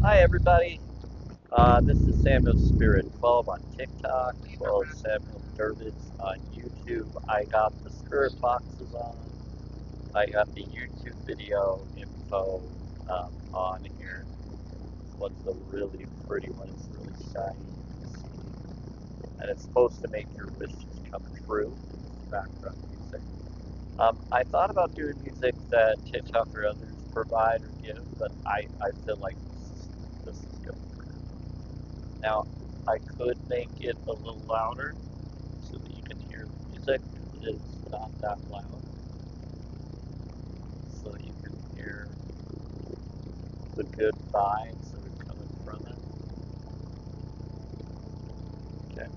Hi everybody, this is Samuel Spirit 12 on TikTok, as well as Samuel Dervitz on YouTube. I got the spirit boxes on. I got the YouTube video info on here. One's the really pretty one, it's really shiny, you can see. And it's supposed to make your wishes come true. Background music. I thought about doing music that TikTok or others provide or give, but I feel like this is good for it. Now, I could make it a little louder so that you can hear the music. It's not that loud, so that you can hear the good vibes that are coming from it. Okay,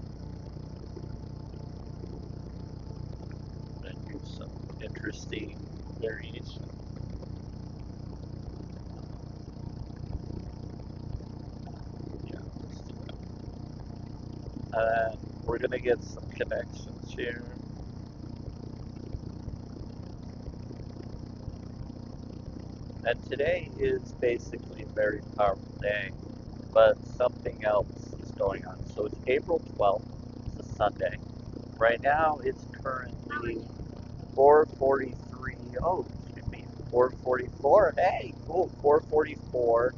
and do some interesting variation. Yeah, let's do that. We're gonna get some connections here. And today is basically a very powerful day, but something else is going on. So it's April 12th, it's a Sunday. Right now it's currently 4:43. Oh, excuse me, 4:44. Hey, cool, 4:44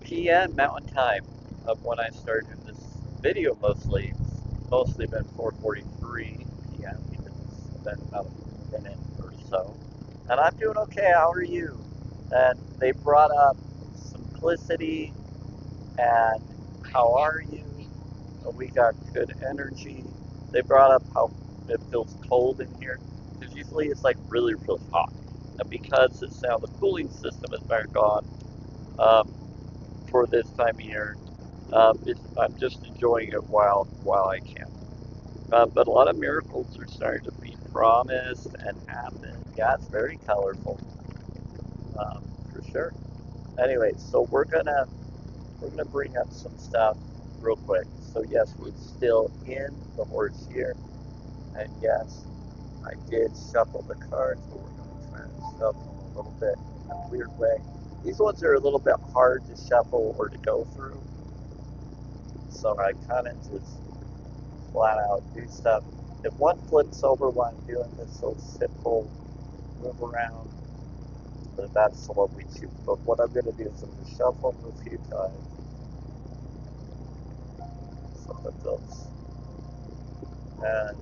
p.m. Mountain Time of when I started this video mostly. It's mostly been 4:43 p.m. because it's been about a minute or so. And I'm doing okay. How are you? And they brought up simplicity and how are you? We got good energy. They brought up how it feels cold in here because usually it's like really, really hot. And because it's now the cooling system is back on um, for this time of year, I'm just enjoying it while I can. But a lot of miracles are starting to be promised and happen. Yeah, it's very colorful, for sure. Anyway, so we're gonna bring up some stuff real quick. So yes, we're still in the horse here, and yes, I did shuffle the cards, but we're going to try and shuffle them a little bit in a weird way. These ones are a little bit hard to shuffle or to go through, so I kind of just flat out do stuff. If one flips over while I'm doing this little simple move around, then that's what we choose. But what I'm going to do is I'm going to shuffle them a few times. So that those, and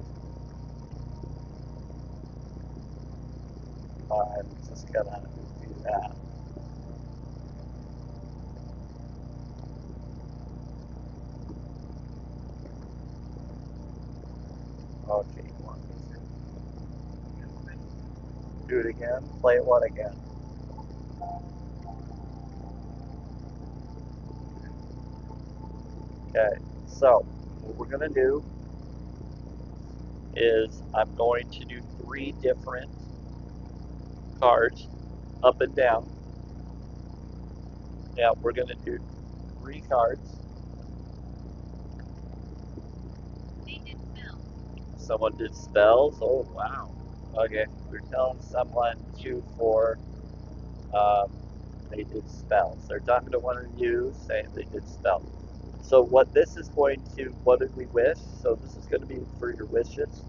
I'm just gonna do that. Okay, you want me to do it again? Play it what again? Okay, so what we're gonna do is I'm going to do three different cards up and down. Yeah, we're gonna do three cards. Someone did spells. Oh wow. Okay, we're telling someone to for um, they did spells. They're talking to one of you saying they did spells. So what this is going to, what did we wish? So this is going to be for your wishes.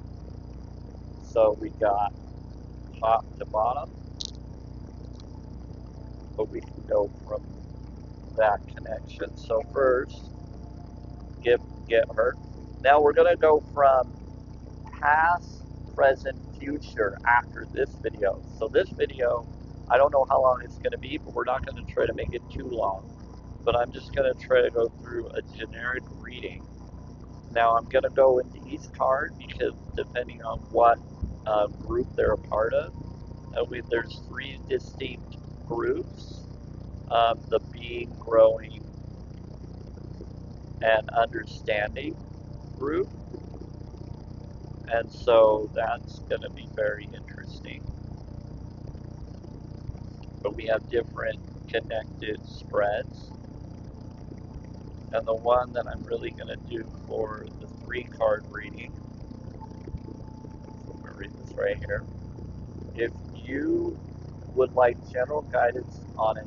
So we got top to bottom, but we can go from that connection. So first, get her. Now we're going to go from past, present, future after this video. So this video, I don't know how long it's going to be, but we're not going to try to make it too long. But I'm just going to try to go through a generic reading. Now I'm going to go into each card because depending on what group they're a part of, there's three distinct groups, the being, growing, and understanding group. And so that's going to be very interesting. But we have different connected spreads. And the one that I'm really going to do for the three card reading, so I'm going to read this right here. If you would like general guidance on it,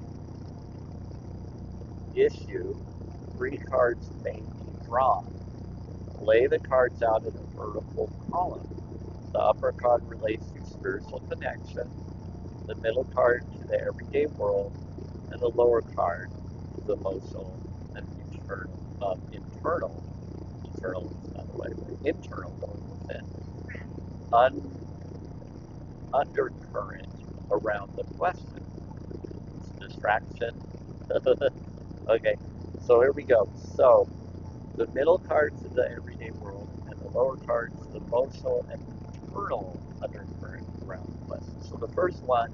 issue, 3 cards may be drawn. Lay the cards out in a vertical column. The upper card relates to spiritual connection, the middle card to the everyday world, and the lower card to the emotional and internal is not the way, but internal going within, undercurrent around the question. It's distraction. Okay, so here we go. So the middle card to the everyday world and the lower card to the emotional and internal undercurrent around the question. So the first one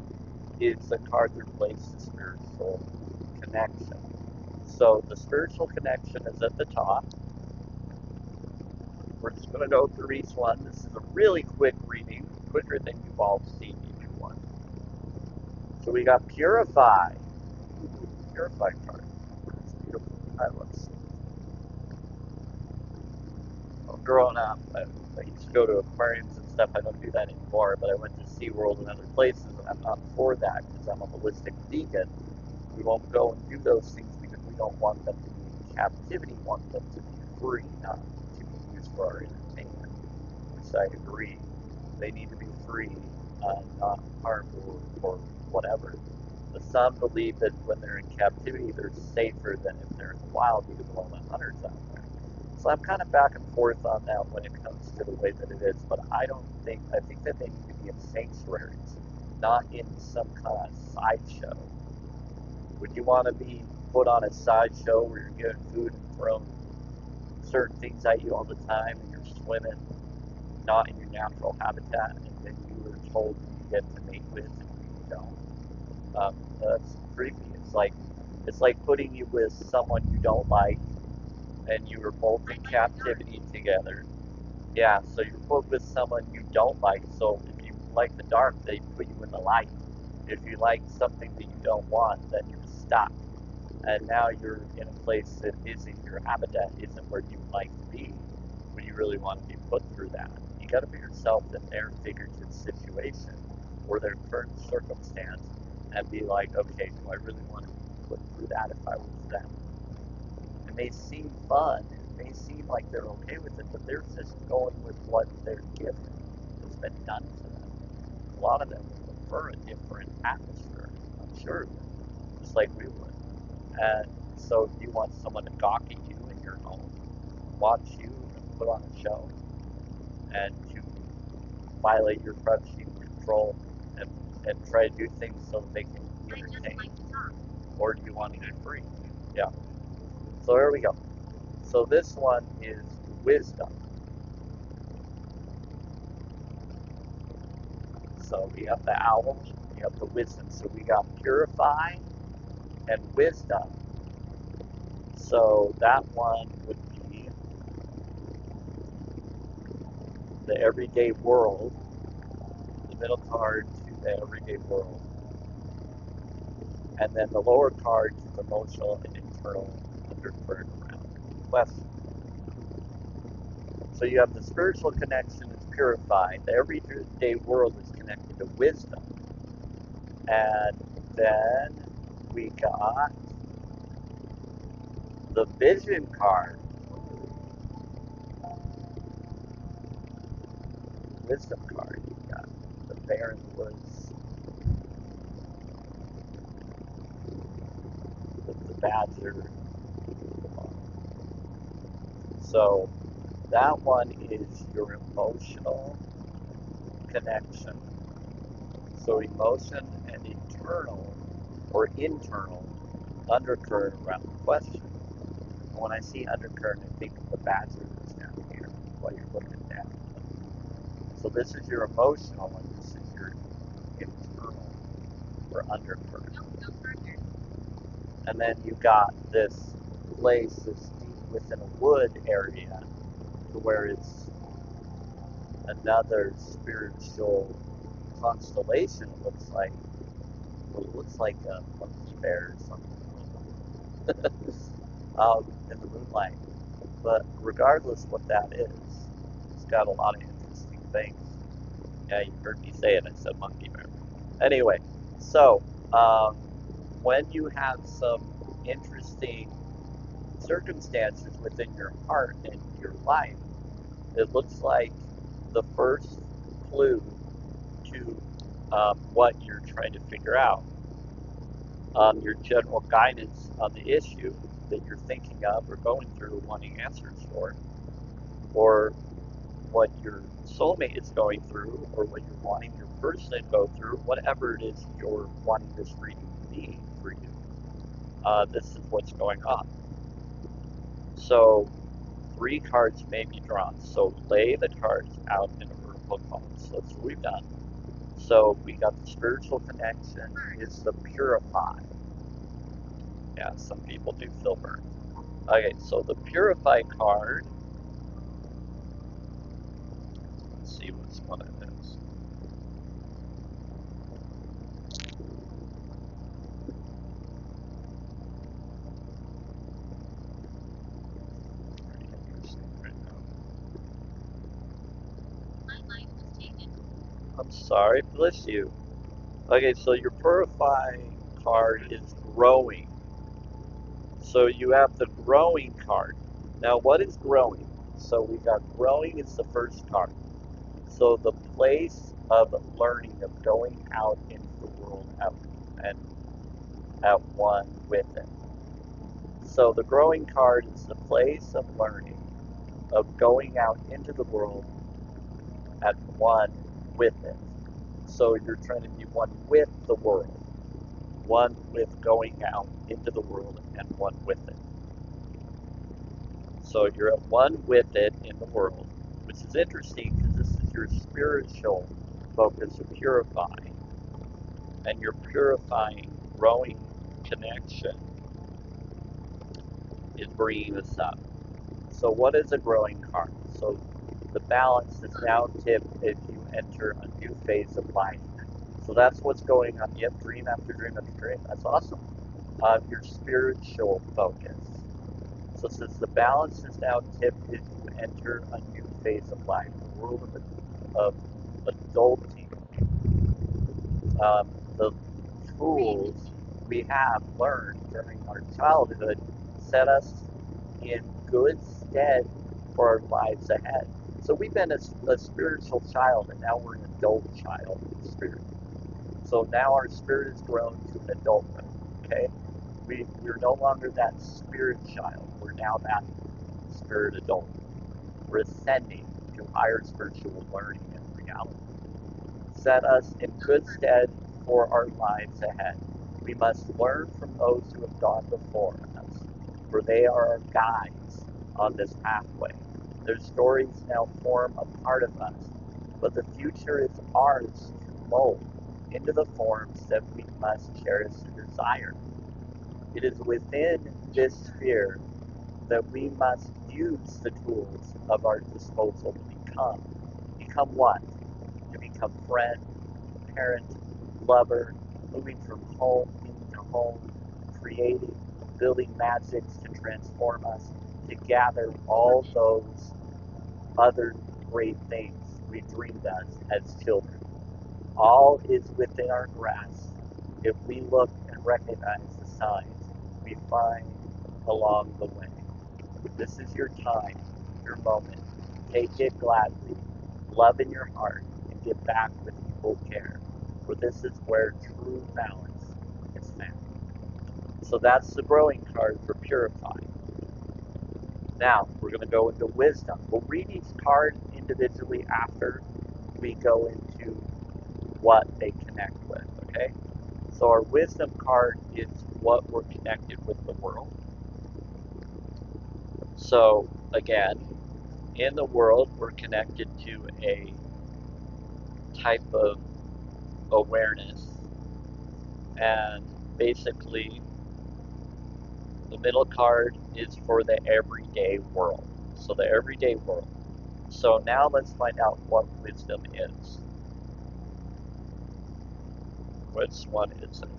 is the card that relates to spiritual connection. So the spiritual connection is at the top. We're just going to go through each one. This is a really quick reading, quicker than you've all seen each one. So we got Purify. Purify card. It's beautiful. I love it. Well, growing up, I used to go to aquariums and stuff. I don't do that anymore, but I went to SeaWorld and other places, and I'm not for that because I'm a holistic vegan. We won't go and do those things because we don't want them to be in captivity. We want them to be free, not to be used for our entertainment, which I agree. They need to be free, not harmful or whatever. But some believe that when they're in captivity, they're safer than if they're in the wild because of all the hunters out there. So I'm kind of back and forth on that when it comes to the way that it is, but I think that they need to be in sanctuaries, not in some kind of sideshow. Would you want to be put on a sideshow where you're getting food and thrown certain things at you all the time and you're swimming not in your natural habitat and then you were told you get to mate with and you don't? That's creepy. It's like putting you with someone you don't like and you were both in captivity together. Yeah, so you're put with someone you don't like. So if you like the dark, they put you in the light. If you like something that you don't want, then you're stuck. And now you're in a place that isn't your habitat, isn't where you like to be, when you really want to be put through that. You got to put yourself in their figurative situation or their current circumstance and be like, okay, do I really want to be put through that if I was them? It may seem fun, it may seem like they're okay with it, but they're just going with what they're given, what's been done to them. A lot of them would prefer a different atmosphere, I'm sure, just like we would. And so you want someone to gawk at you in your home, watch you and put on a show, and to violate your privacy and control and try to do things so that they can entertain. Or do you want to be free? Yeah. So there we go. So this one is wisdom. So we have the owl, we have the wisdom. So we got purify and wisdom. So that one would be the everyday world, the middle card to the everyday world, and then the lower card to the emotional and internal undercurrent around the question. So you have the spiritual connection is purified. The everyday world is connected to wisdom. And then we got the vision card. Wisdom card. You got the barren woods with the badger. So that one is your emotional connection. So emotion and internal undercurrent around the question. When I see undercurrent, I think of the badger that's down here while you're looking down. So this is your emotional and this is your internal or undercurrent. And then you got this place that's deep within a wood area to where it's another spiritual constellation, it looks like. Well, it looks like a monkey bear or something in the moonlight. But regardless what that is, it's got a lot of interesting things. Yeah, you heard me say it. I said monkey bear. Anyway, so when you have some interesting circumstances within your heart and your life, it looks like the first clue to what you're trying to figure out, your general guidance on the issue that you're thinking of or going through wanting answers for, or what your soulmate is going through, or what you're wanting your person to go through, whatever it is you're wanting this reading to be for you. This is what's going on. So 3 cards may be drawn. So lay the cards out in a vertical column. So that's what we've done. So we got the spiritual connection is the purify. Yeah, some people do feel burned. Okay, so the purify card, let's see what it is. Pretty interesting right now. I'm sorry, bless you. Okay, so your purify card is growing. So you have the growing card. Now, what is growing? So we got growing is the first card. So the place of learning, of going out into the world and at one with it. So the growing card is the place of learning, of going out into the world at one with it. So you're trying to be one with the world, one with going out into the world and one with it. So you're at one with it in the world, which is interesting because this is your spiritual focus of purifying. And your purifying, growing connection is bringing this up. So what is a growing card? So the balance is now tipped if you enter a new phase of life. So that's what's going on. You have dream after dream after dream. That's awesome. Your spiritual focus. So it says the balance is now tipped if you enter a new phase of life, the world of adulting. The tools we have learned during our childhood set us in good stead for our lives ahead. So we've been a spiritual child, and now we're an adult child in spirit. So now our spirit has grown to adulthood. Okay, we're no longer that spirit child. We're now that spirit adult. We're ascending to higher spiritual learning and reality. Set us in good stead for our lives ahead. We must learn from those who have gone before us, for they are our guides on this pathway. Their stories now form a part of us, but the future is ours to mold into the forms that we must cherish and desire. It is within this sphere that we must use the tools of our disposal to become. Become what? To become friend, parent, lover, moving from home into home, creating, building magics to transform us, to gather all those other great things we dreamed of as children. All is within our grasp if we look and recognize the signs we find along the way. This is your time, your moment. Take it gladly, love in your heart, and give back with equal care. For this is where true balance is found. So that's the growing card for purifying. Now, we're going to go into wisdom. We'll read each card individually after we go into what they connect with, okay? So our wisdom card is what we're connected with the world. So, again, in the world, we're connected to a type of awareness, and basically the middle card is for the everyday world. So the everyday world. So now let's find out what wisdom is. Which one is it?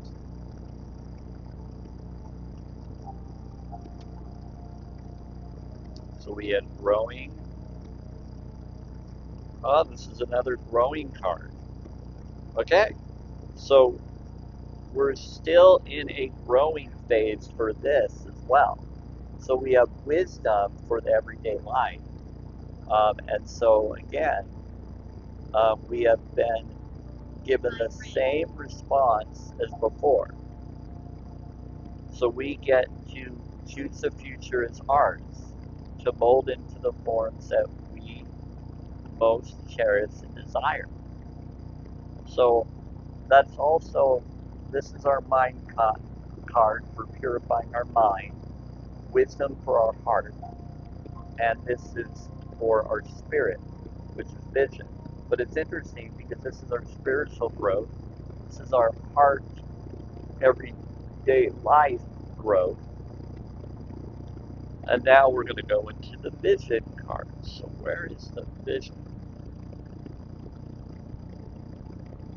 So we had growing. Oh, this is another growing card. Okay, so we're still in a growing phase for this as well. So we have wisdom for the everyday life. And so again, we have been given the same response as before. So we get to choose the future as ours, to mold into the forms that we most cherish and desire. So that's also, this is our mind card for purifying our mind, wisdom for our heart, and this is for our spirit, which is vision. But it's interesting because this is our spiritual growth, this is our heart, everyday life growth, and now we're going to go into the vision card. So where is the vision?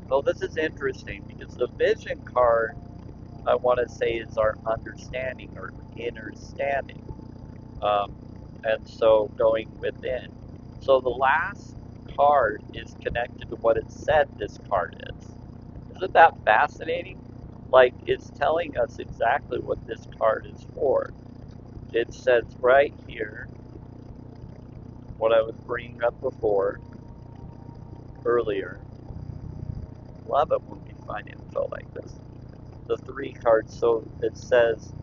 Well, this is interesting because the vision card, I want to say, is our understanding or inner standing. Um, and so going within. So the last card is connected to what it said this card is. Isn't that fascinating? Like, it's telling us exactly what this card is for. It says right here, what I was bringing up before, earlier. Love it when we find info like this. The three cards, so it says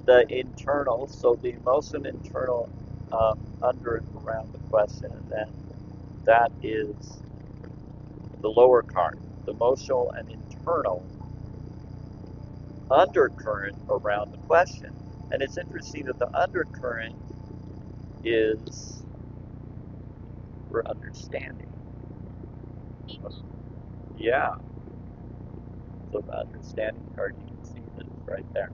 the internal, so the emotion internal under and around the question, and then that is the lower card, the emotional and internal undercurrent around the question. And it's interesting that the undercurrent is for understanding. Yeah, so the understanding card, you can see that it's right there.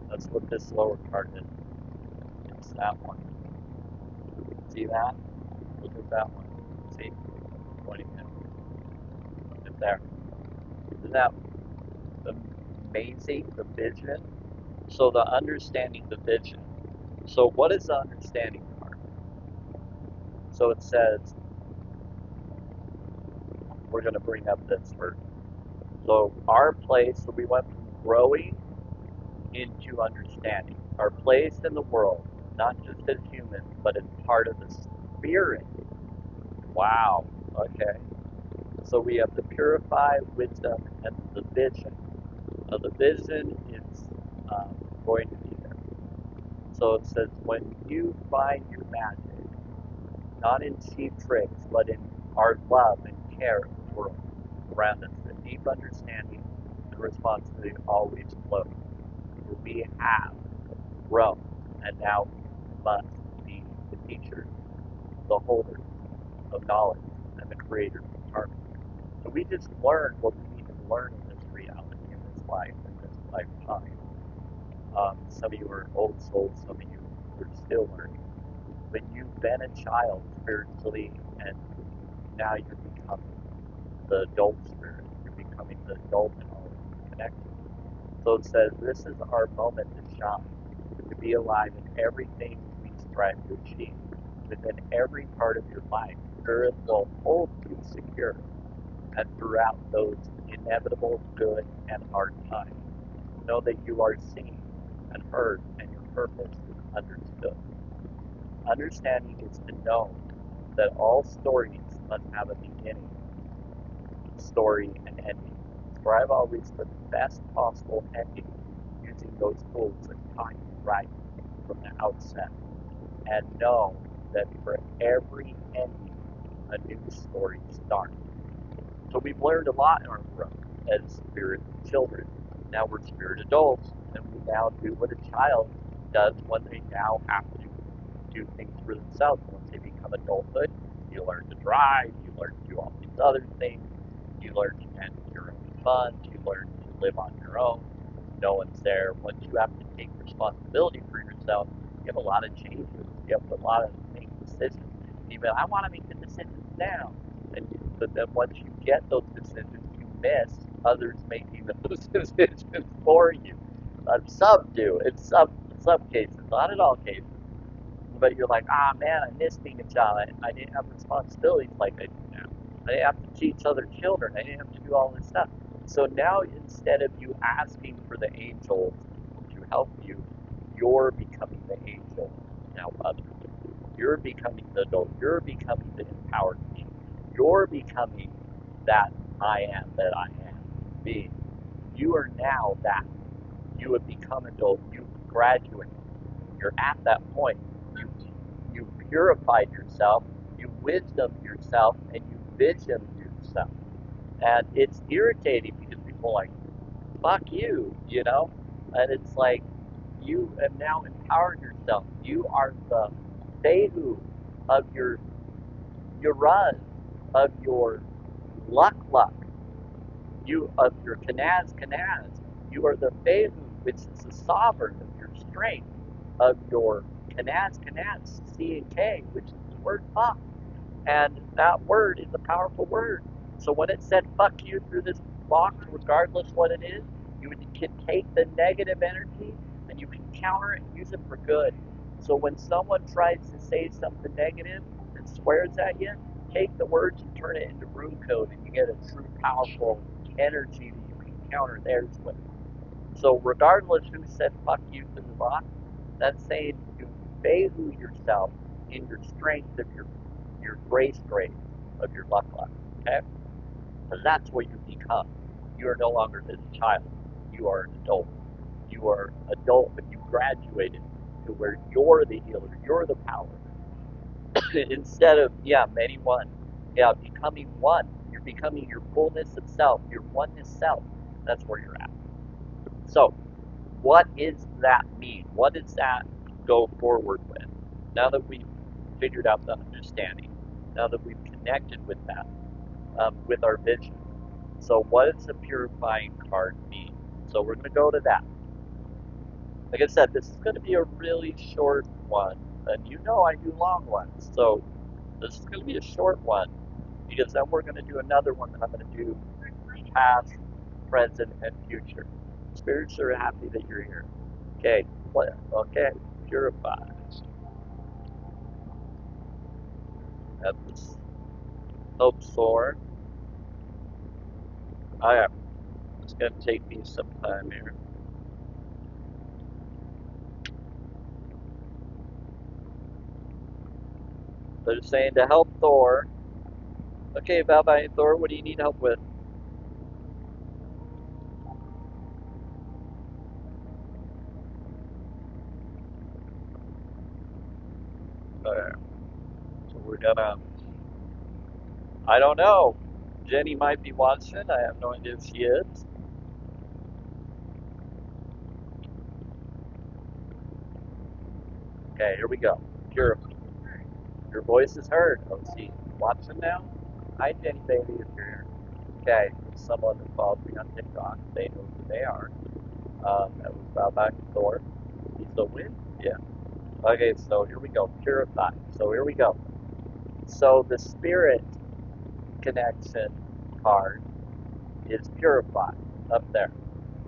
That's what this lower card is. It's that one. See that? Look at that one. See? Pointing it. Look at there. Isn't that amazing? The vision. So the understanding, the vision. So what is the understanding part? So it says, we're going to bring up this word. So our place, so we went from growing into understanding. Our place in the world, not just as humans, but as part of the spirit. Wow. Okay. So we have the purified wisdom and the vision. The vision is going to be there. So it says, when you find your magic, not in cheap tricks, but in our love and care of the world around us, the deep understanding and responsibility always flows. For we have grown, and now we must be the teachers, the holders of knowledge, and the creators of harmony. So we just learned what we need to learn in this reality, in this life, in this lifetime. Some of you are old souls, some of you are still learning. But you've been a child spiritually, and now you're becoming the adult spirit. You're becoming the adult in all of these connections. So it says, this is our moment to shine, to be alive in everything we strive to achieve. Within every part of your life, Earth will hold you secure. And throughout those inevitable good and hard times, know that you are seen and heard and your purpose is understood. Understanding is to know that all stories must have a beginning, story, and ending. Strive always for the best possible ending using those tools that taught you right from the outset. And know that for every ending, a new story starts. So we've learned a lot in our growth as spirit children. Now we're spirit adults, and we now do what a child does when they now have to do things for themselves. Once they become adulthood, you learn to drive, you learn to do all these other things, you learn to manage your own funds, you learn to live on your own. No one's there. Once you have to take responsibility for yourself, you have a lot of changes. You have a lot of make decisions. And you go, I want to make the decisions now. But then once you get those decisions, you miss others making those decisions for you. Some do, in some cases, not in all cases. But you're like, man, I miss being a child. I didn't have responsibilities like I do now. I didn't have to teach other children. I didn't have to do all this stuff. So now instead of you asking for the angels to help you, you're becoming the angel to help others. You're becoming the adult. You're becoming the empowered being. You're becoming that I am that I am being. You are now that. You have become adult. You've graduated. You're at that point. You purified yourself. You wisdom yourself, and you vision yourself. And it's irritating because people are like, fuck you, you know? And it's like, you have now empowered yourself. You are the Behu of your Uruz, of your Luck, you of your Kanaz. You are the Behu, which is the sovereign of your strength, of your Kanaz, C and K, which is the word fuck. And that word is a powerful word. So when it said fuck you through this box, regardless what it is, you can take the negative energy and you can counter it and use it for good. So when someone tries to say something negative and swears at you, take the words and turn it into rune code, and you get a true powerful energy that you can counter theirs with. So regardless who said fuck you to the box, that's saying you Behu yourself in your strength of your grace grade of your luck. Okay? And that's what you become. You are no longer this child. You are an adult. You are adult, but you graduated to where you're the healer. You're the power. Instead of, many one. Yeah, becoming one. You're becoming your fullness of self, your oneness self. That's where you're at. So, what does that mean? What does that go forward with? Now that we've figured out the understanding, now that we've connected with that, with our vision. So what does the purifying card mean? So we're going to go to that. Like I said, this is going to be a really short one, and you know I do long ones. So this is going to be a short one, because then we're going to do another one that I'm going to do past, present, and future. Spirits are happy that you're here. Okay, okay, purify. That's this hope soar. Alright, it's going to take me some time here. They're saying to help Thor. Okay, Valvine Thor, what do you need help with? Okay, so we're gonna. I don't know. Jenny might be watching. I have no idea if she is. Okay, here we go. Your voice is heard. Oh, see, watching now? Hi, Jenny baby, if you're here. Okay, someone that follows me on TikTok, they know who they are. That was Valvine Thor. He's the win? Yeah. Okay, so here we go. Purify. So here we go. So the spirit connection card is purify up there.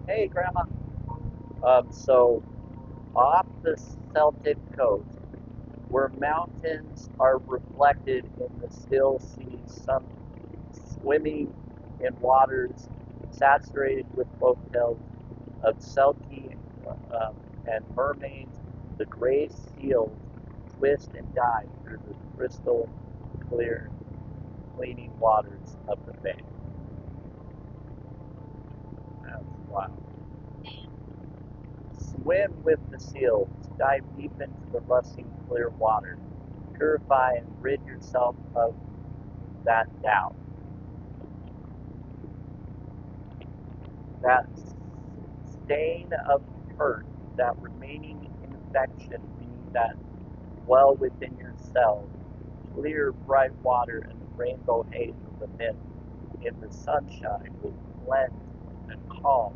Hey, Grandma. So off the Celtic coast, where mountains are reflected in the still sea, some swimming in waters saturated with folktales of Selkie and mermaids, the gray seals twist and dive through the crystal clear, cleaning waters of the bay. That's wild. Swim with the seals, dive deep into the lusting clear water, purify and rid yourself of that doubt, that stain of hurt, that remaining infection, meaning that dwell within your cells. Clear, bright water and the rainbow haze of the mist in the sunshine will cleanse and calm,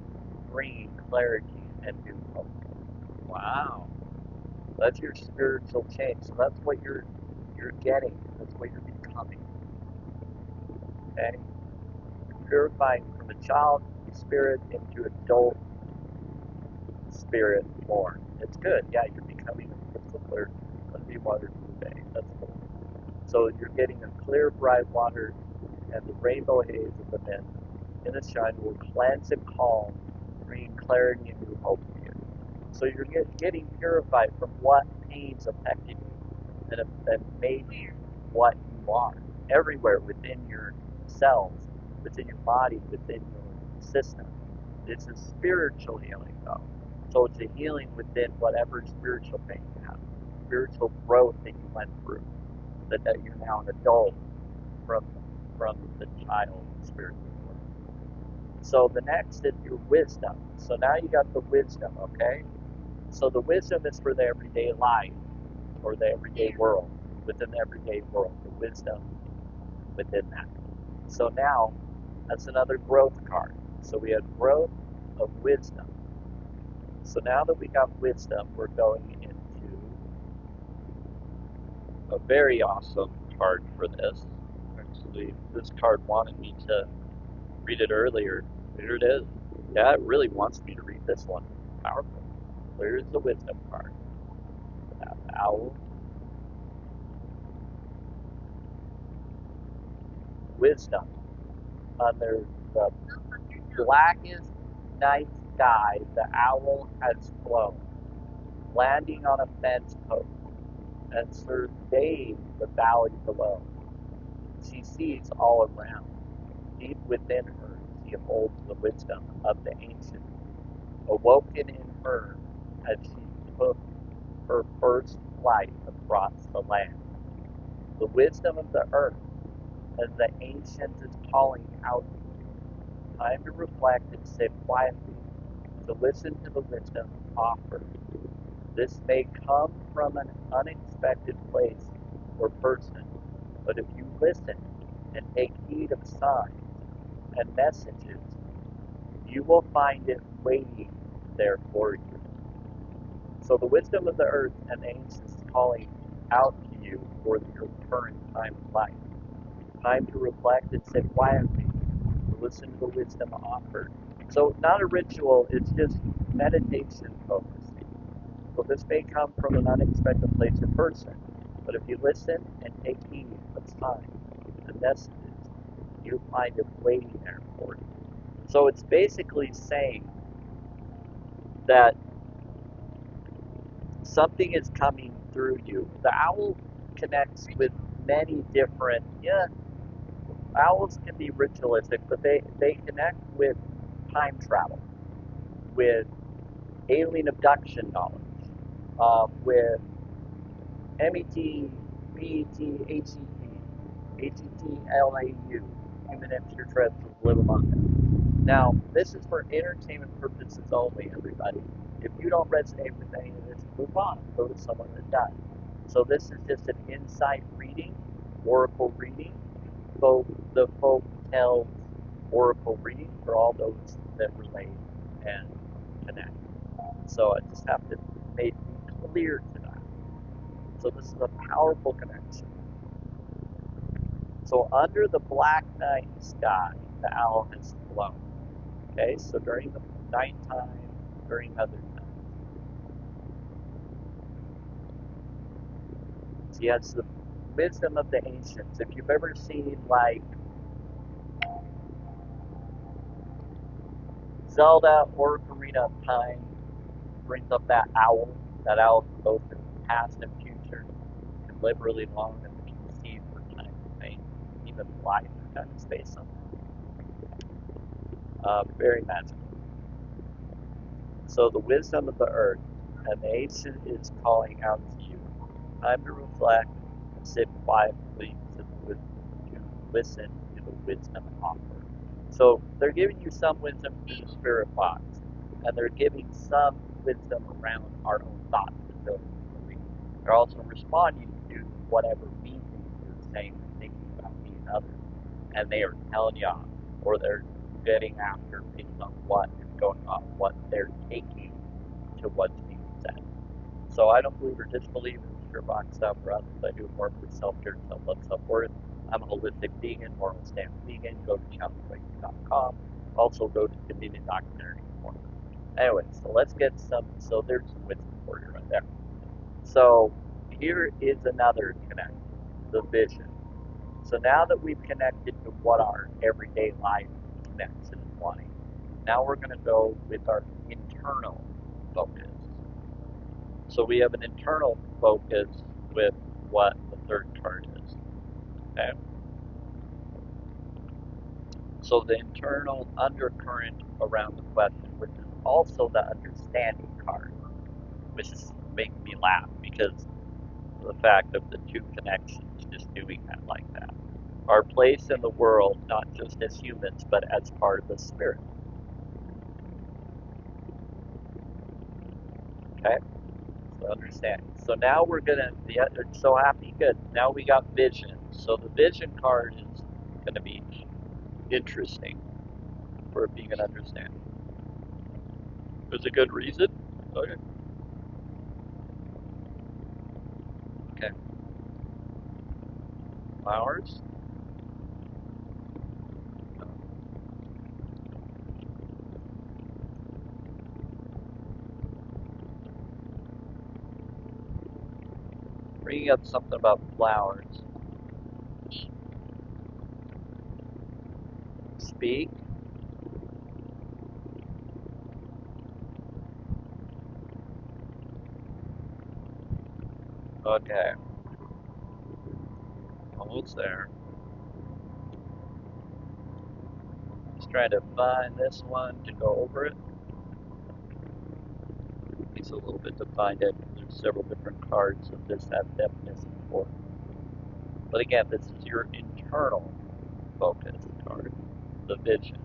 bringing clarity and new hope. Wow. That's your spiritual change. So that's what you're getting. That's what you're becoming. Okay? Purifying from a child spirit into adult spirit born. It's good. Yeah, you're becoming a crystal clear, cleansing water from the bay. That's cool. So you're getting a clear, bright water and the rainbow haze of the mist in the shine will cleanse and calm, bringing clarity and new hope to you. So you're getting purified from what pains affected you and made you what you are. Everywhere within your cells, within your body, within your system. It's a spiritual healing though. So it's a healing within whatever spiritual pain you have, spiritual growth that you went through, that you're now an adult from the child spirit. So the next is your wisdom. So now you got the wisdom, okay? So the wisdom is for the everyday life or the everyday world, within the everyday world, the wisdom within that. So now that's another growth card. So we have growth of wisdom. So now that we got wisdom, we're going into a very awesome card for this. Actually, this card wanted me to read it earlier. Here it is. Yeah, it really wants me to read this one. Powerful. Where's the wisdom card? That owl. Wisdom. Under the blackest night sky, the owl has flown, landing on a fence post, and surveying the valley below. She sees all around. Deep within her, she holds the wisdom of the ancients, awoken in her as she took her first flight across the land. The wisdom of the earth, as the ancient is calling out to you. Time to reflect and sit quietly, to listen to the wisdom offered. This may come from an unexpected place or person, but if you listen and take heed of signs and messages, you will find it waiting there for you. So the wisdom of the earth and the ancients is calling out to you for your current time of life. Time to reflect and sit quietly, to listen to the wisdom offered. So not a ritual, it's just meditation focusing. So this may come from an unexpected place or person, but if you listen and take heed of signs and messages, you'll find it waiting there for you. So it's basically saying that something is coming through you. The owl connects with many different, owls can be ritualistic, but they connect with time travel, with alien abduction knowledge, with MET, BET, HETLAU, human extraterrestrials live among them. Now, this is for entertainment purposes only, everybody. If you don't resonate with any of this, move on. Go to someone that does. So this is just an insight reading, oracle reading, the folktails oracle reading for all those that relate and connect. So I just have to make it clear to that. So this is a powerful connection. So under the black night sky, the owl has flown. Okay, so during the nighttime, during other times. She has the wisdom of the ancients. If you've ever seen like Zelda or Ocarina of Time brings up that owl. That owl can both in past and future, can live really long and can see for time and space, even fly through time and space sometimes. Very magical. So the wisdom of the earth and the ancient is calling out to you. Time to reflect and sit quietly to listen to the wisdom offered. So they're giving you some wisdom through the spirit box, and they're giving some wisdom around our own thoughts and feelings and beliefs. They're also responding to whatever mean things you're saying and thinking about me and others, and they are telling you off, or they're getting after based on what is going on, what they're taking to what's being said. So I don't believe or disbelieve in the spirit box stuff for others. I do more for self-care, self-love, self-worth. I'm a holistic vegan, moral stance vegan. Go to challengeawakening.com. Also go to Dominion Documentary for more. Anyway, so let's get so there's some wisdom for you right there. So here is another connection, the vision. So now that we've connected to what our everyday life connection and wanting. Now we're going to go with our internal focus. So we have an internal focus with what the third card is. Okay. So the internal undercurrent around the question, which is also the understanding card, which is making me laugh because of the fact of the two connections, just doing that like that. Our place in the world, not just as humans, but as part of the spirit. Okay? So understanding. So now we're gonna so happy, good. Now we got vision. So the vision card is gonna be interesting for being an understanding. There's a good reason. Okay. Okay. Flowers. Bringing up something about flowers. Speak. Okay. Almost there. Just trying to find this one to go over it. It takes a little bit to find it. There's several different cards of this have definition for. But again, this is your internal focus card, the vision.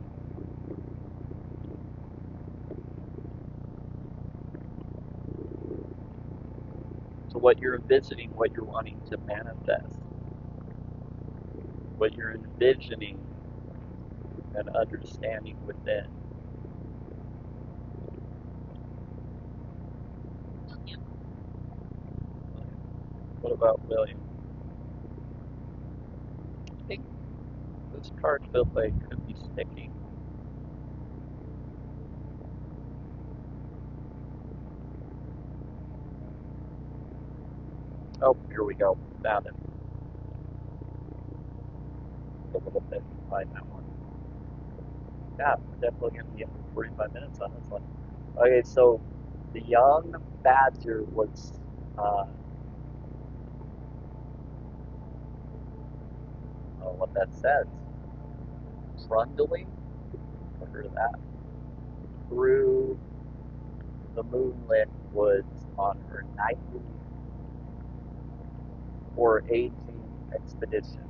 So what you're envisioning, what you're wanting to manifest, what you're envisioning and understanding within. What about William? I think this card feels like it could be sticking. Oh, here we go. Found it. A little bit to find that one. Yeah, we're definitely going to be up for 45 minutes on this one. Okay, so the young badger was, what that says, trundling, I've heard of that, through the moonlit woods on her nightly or aging expedition,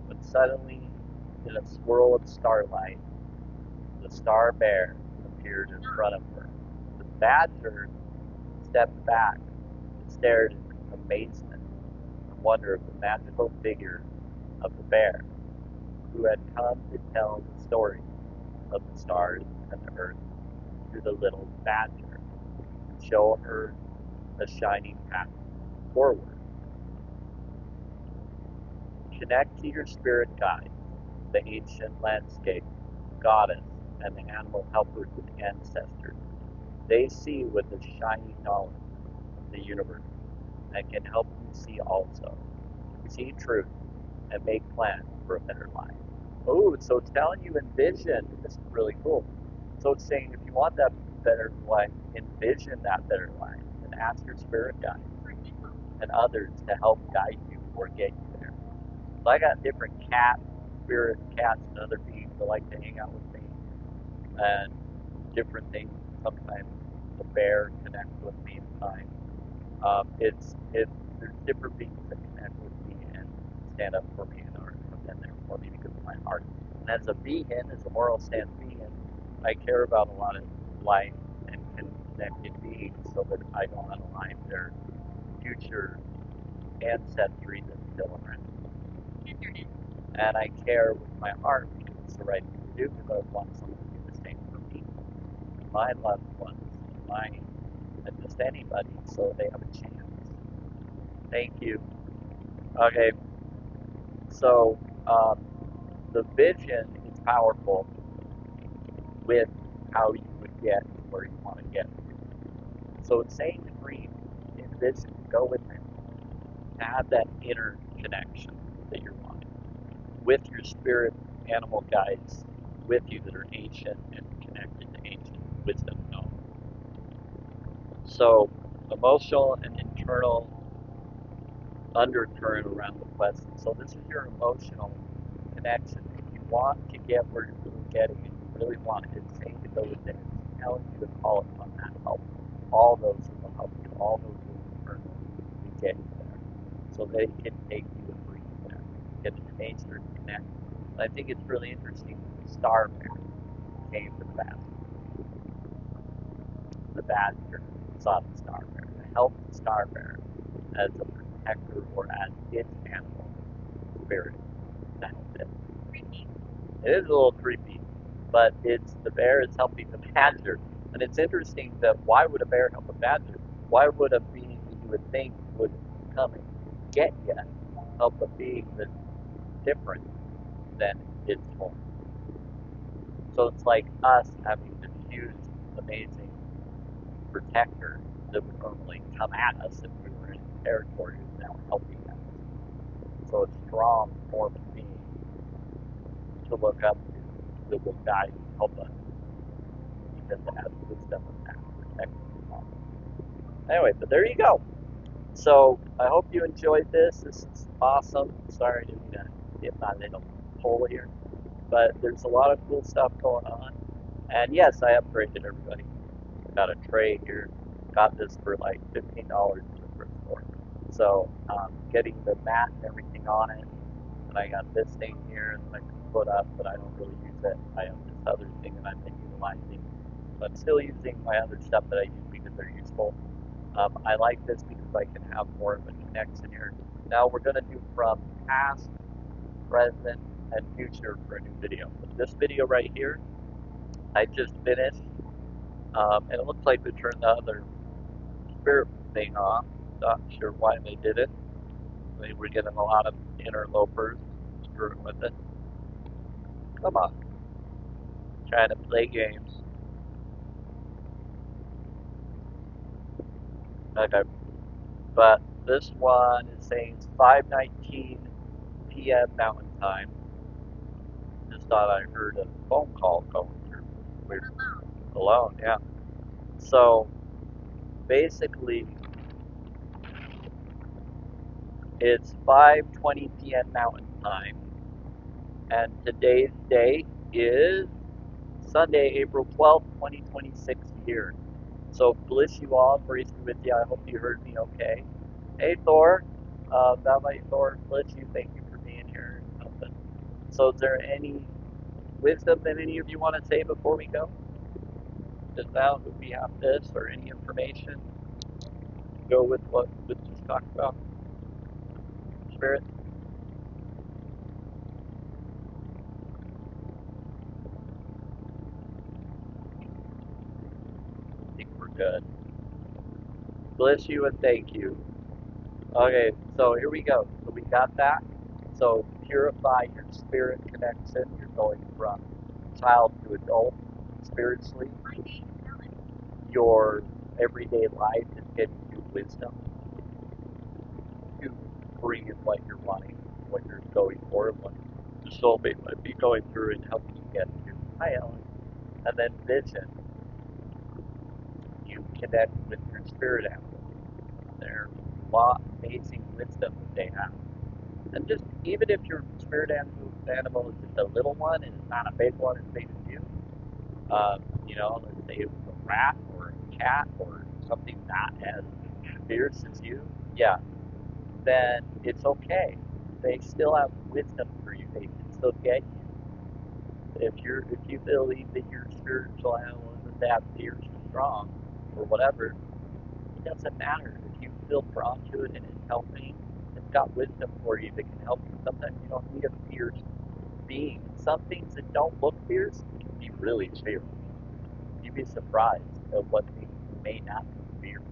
when suddenly, in a swirl of starlight, the star bear appeared in front of her. The badger stepped back and stared in amazement and wonder at the magical figure of the bear, who had come to tell the story of the stars and the earth to the little badger, and show her a shining path forward. Connect to your spirit guide, the ancient landscape, goddess, and the animal helpers and ancestors. They see with a shining knowledge of the universe and can help you see also. See truth and make plans for a better life. Oh, so it's telling you envision. This is really cool. So it's saying if you want that better life, envision that better life and ask your spirit guide and others to help guide you or get you there. So I got different spirit cats and other beings that like to hang out with me and different things. Sometimes the bear connects with me at times. There's different beings that connect with me and stand up for me and have been there for me because of my heart. And as a vegan, as a moral stance vegan, I care about a lot of life and connected beings so that I don't unalive their future ancestry that's still around. And I care with my heart because it's the right thing to do because I want someone to do the same for me, my loved ones, and just anybody so they have a chance. Thank you. Okay, so the vision is powerful with how you would get to where you want to get. So it's saying to dream, envision, go with it, have that inner connection that you're wanting with your spirit animal guides with you that are ancient and connected to ancient wisdom known. So, emotional and internal undercurrent around the question. So, this is your emotional connection. If you want to get where you're really getting and you really want it, it's saying to go within, it's telling you to call upon that help. All those who will help you, all those who will turn to get you there. So they can take you and bring you there. Get to nature and connect. And I think it's really interesting that the star bear came to the badger. The badger saw the star bear to help the star bear as a protector or as its animal spirit to help it. It is a little creepy, but it's the bear is helping the badger. And it's interesting that why would a bear help a badger? Why would a being that you would think would come and get you help a being that's different than its form? So it's like us having this huge, amazing protector that would normally come at us if we were in territory is now helping us. So a strong form of being to look up to that will guide and help us because it has wisdom and that protection. Anyway, but there you go. So I hope you enjoyed this. This is awesome. Sorry I didn't get my little hole here, but there's a lot of cool stuff going on. And yes, I upgraded everybody. Got a tray here. Got this for like $15 in the thrift store. So getting the mat and everything on it. And I got this thing here that I can put up, but I don't really use it. I have this other thing that I've been utilizing. But I'm still using my other stuff that I use because they're useful. I like this because I can have more of a connection here. Now we're going to do from past, present, and future for a new video. But this video right here, I just finished, and it looks like they turned the other spirit thing off. Not sure why they did it. They were getting a lot of interlopers screwing with it. Come on. Trying to play games. Okay. But this one is saying it's 5:19 p.m. Mountain Time. Just thought I heard a phone call going through. Weird. Alone, yeah. So basically, it's 5:20 p.m. Mountain Time, and today's date is Sunday, April 12th, 2026 year. So bliss you all, grace be with you. I hope you heard me okay. Hey Thor, that might Thor, bless you. Thank you for being here and helping. So is there any wisdom that any of you want to say before we go? Just now, if we have this or any information, go with what we just talked about. Spirit. I think we're good. Bless you and thank you. Okay, so here we go. So we got that. So purify your spirit connection. You're going from child to adult spiritually. Your everyday life is getting you wisdom to bring in what you're wanting, what you're going for, and what the soulmate might be going through and helping you get to. Hi, Ellen. And then vision. You connect with your spirit animal. Their amazing wisdom that they have. And just even if your spirit animal is just a little one and it's not a big one as big as you, let's say it was a rat or a cat or something not as fierce as you, yeah, then it's okay. They still have wisdom for you. They can still get you. If you believe that your spiritual animal isn't that fierce or strong or whatever, it doesn't matter. If you feel drawn to it and it's helping, it's got wisdom for you that can help you. Sometimes you don't need a fierce being. Some things that don't look fierce can be really fierce. You'd be surprised at what things may not be fierce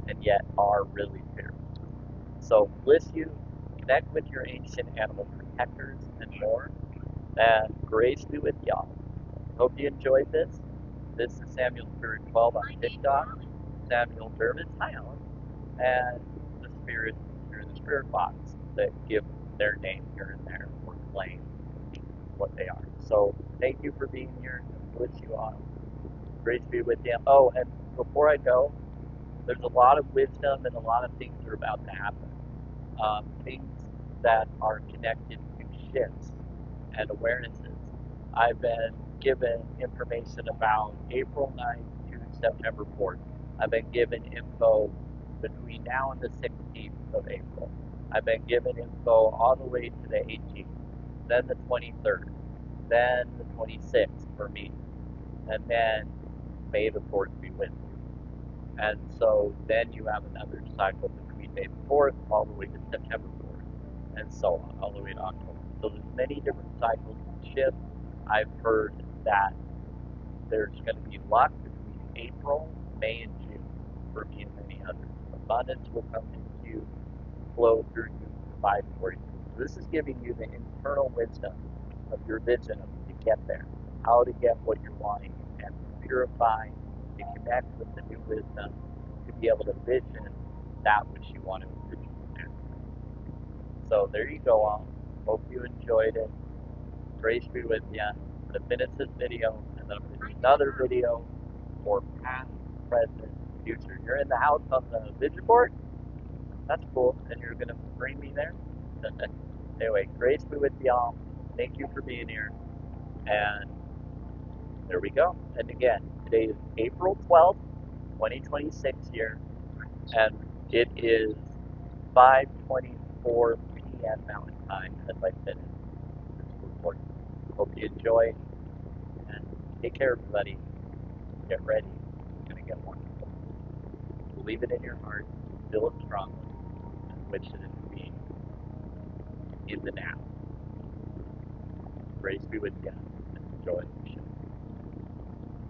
and yet are really fierce. So bliss you, connect with your ancient animal protectors and more, and grace be with y'all. Hope you enjoyed this. This is Samuel Spirit 12 on TikTok. Samuel Dervis, hi Alan, and the spirits here in the spirit box that give their name here and there or claim. what they are. So thank you for being here. Bless you all. Grace be with you. Oh, and before I go, there's a lot of wisdom and a lot of things are about to happen. Things that are connected to shifts and awarenesses. I've been given information about April 9th to September 4th. I've been given info between now and the 16th of April. I've been given info all the way to the 18th, then the 23rd, then the 26th for me, and then May the 4th be with you. And so then you have another cycle between May the 4th all the way to September 4th, and so on, all the way to October. So there's many different cycles and shifts. I've heard that there's going to be luck between April, May, and June for me and many others. Abundance will come into you, flow through you, provide for you. So this is giving you the internal wisdom of your vision of to get there, how to get what you're wanting, and to purify, to connect with the new wisdom, to be able to vision that which you want to envision there. So there you go, all. Hope you enjoyed it. Grace be with you. I'm going to finish this video, and then I'm going to do another video for past, present, future. You're in the house on the vision board? That's cool. And you're going to bring me there? Anyway, grace be with y'all. Thank you for being here. And there we go. And again, today is April 12th, 2026 here. And it is 5:24 p.m. Mountain Time as I finish this recording. Hope you enjoy and take care, everybody. Get ready. It's going to get wonderful. Believe it in your heart, feel it strongly, and wish it into being in the now. Grace be with you, and enjoy the show.